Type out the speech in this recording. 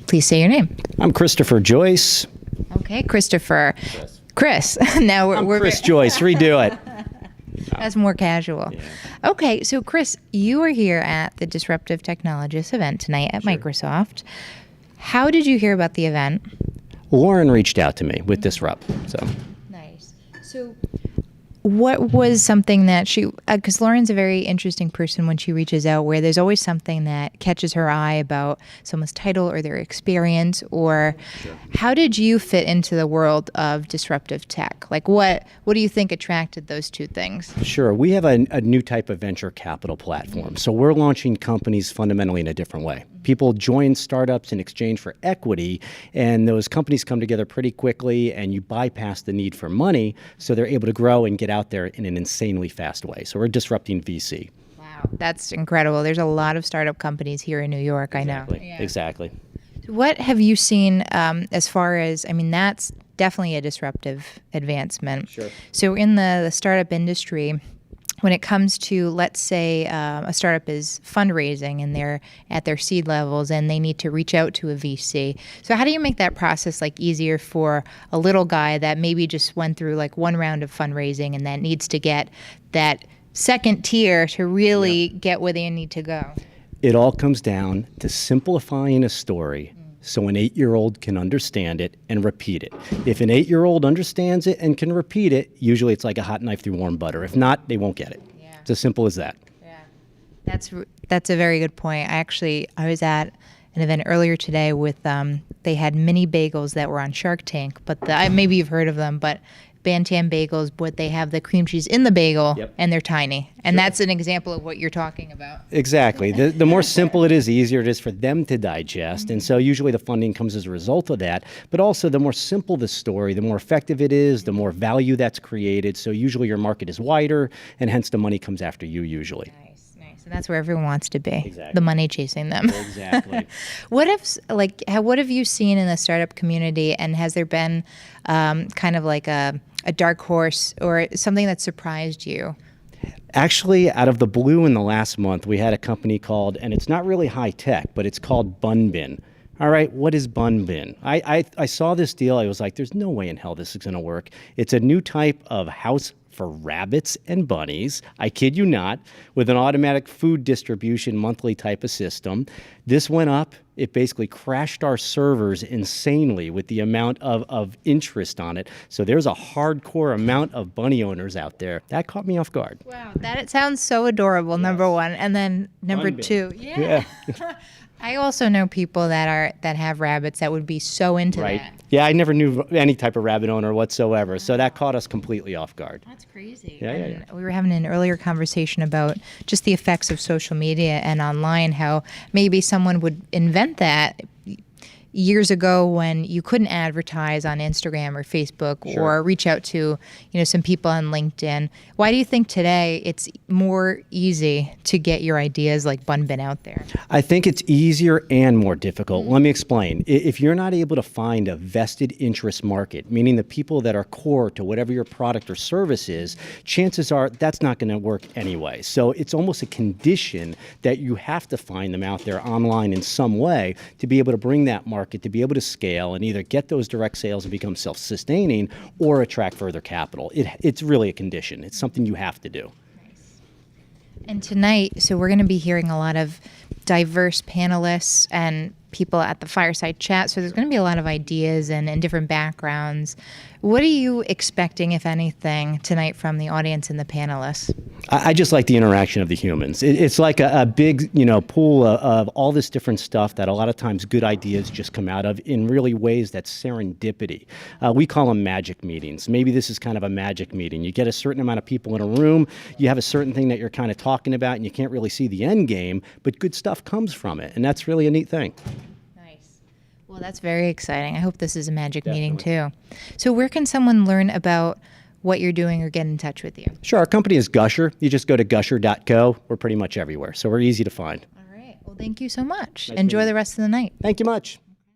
Please say your name. I'm Christopher Joyce. Okay, Christopher. Chris. Now we're Chris Joyce. Redo it. That's more casual. Yeah. Okay, so Chris, you are here at the Disruptive Technologists event tonight at Microsoft. How did you hear about the event? Lauren reached out to me with Disrupt. So. Nice. So what was something that because Lauren's a very interesting person when she reaches out, where there's always something that catches her eye about someone's title or their experience, or how did you fit into the world of disruptive tech? Like what do you think attracted those two things? Sure. We have a new type of venture capital platform. So we're launching companies fundamentally in a different way. People join startups in exchange for equity, and those companies come together pretty quickly, and you bypass the need for money, so they're able to grow and get out there in an insanely fast way. So we're disrupting VC. Wow, that's incredible. There's a lot of startup companies here in New York, Exactly. I know. Yeah. Exactly. What have you seen as far as, that's definitely a disruptive advancement. Sure. So in the startup industry, when it comes to, let's say, a startup is fundraising and they're at their seed levels and they need to reach out to a VC. So how do you make that process easier for a little guy that maybe just went through one round of fundraising and that needs to get that second tier to really get where they need to go? It all comes down to simplifying a story so an 8-year-old can understand it and repeat it. If an 8-year-old understands it and can repeat it, usually it's like a hot knife through warm butter. If not, they won't get it. Yeah. It's as simple as that. Yeah, that's a very good point. I was at an event earlier today with they had mini bagels that were on Shark Tank, but maybe you've heard of them, but Bantam Bagels, but they have the cream cheese in the bagel, and they're tiny. And that's an example of what you're talking about. Exactly. The more simple it is, the easier it is for them to digest. And so usually the funding comes as a result of that. But also the more simple the story, the more effective it is, the more value that's created. So usually your market is wider, and hence the money comes after you usually. Nice. And that's where everyone wants to be. Exactly. The money chasing them. Exactly. What have you seen in the startup community, and has there been kind of like a dark horse or something that surprised you? Actually, out of the blue in the last month, we had a company called, and it's not really high tech, but it's called Bun Bin. All right, what is Bun Bin? I saw this deal. I was like, there's no way in hell this is going to work. It's a new type of house for rabbits and bunnies, I kid you not, with an automatic food distribution monthly type of system. This went up. It basically crashed our servers insanely with the amount of interest on it. So there's a hardcore amount of bunny owners out there. That caught me off guard. Wow, it sounds so adorable, number one. And then number two. Yeah. I also know people that have rabbits that would be so into that. Yeah, I never knew any type of rabbit owner whatsoever, so that caught us completely off guard. That's crazy. Yeah. We were having an earlier conversation about just the effects of social media and online, how maybe someone would invent that years ago when you couldn't advertise on Instagram or Facebook or reach out to, some people on LinkedIn. Why do you think today it's more easy to get your ideas like Bun Bin out there? I think it's easier and more difficult. Let me explain. If you're not able to find a vested interest market, meaning the people that are core to whatever your product or service is, chances are that's not going to work anyway. So it's almost a condition that you have to find them out there online in some way to be able to bring that market, to be able to scale and either get those direct sales and become self-sustaining or attract further capital. It's really a condition. It's something you have to do. Nice. And tonight, so we're going to be hearing a lot of diverse panelists and people at the fireside chat. So there's going to be a lot of ideas and different backgrounds. What are you expecting, if anything, tonight from the audience and the panelists? I just like the interaction of the humans. It's like a big, pool of all this different stuff that a lot of times good ideas just come out of in really ways that's serendipity. We call them magic meetings. Maybe this is kind of a magic meeting. You get a certain amount of people in a room, you have a certain thing that you're kind of talking about, and you can't really see the end game, but good stuff comes from it, and that's really a neat thing. Well, that's very exciting. I hope this is a magic meeting too. So where can someone learn about what you're doing or get in touch with you? Sure. Our company is Gusher. You just go to gusher.co. We're pretty much everywhere. So we're easy to find. All right. Well, thank you so much. Enjoy the rest of the night. Thank you much.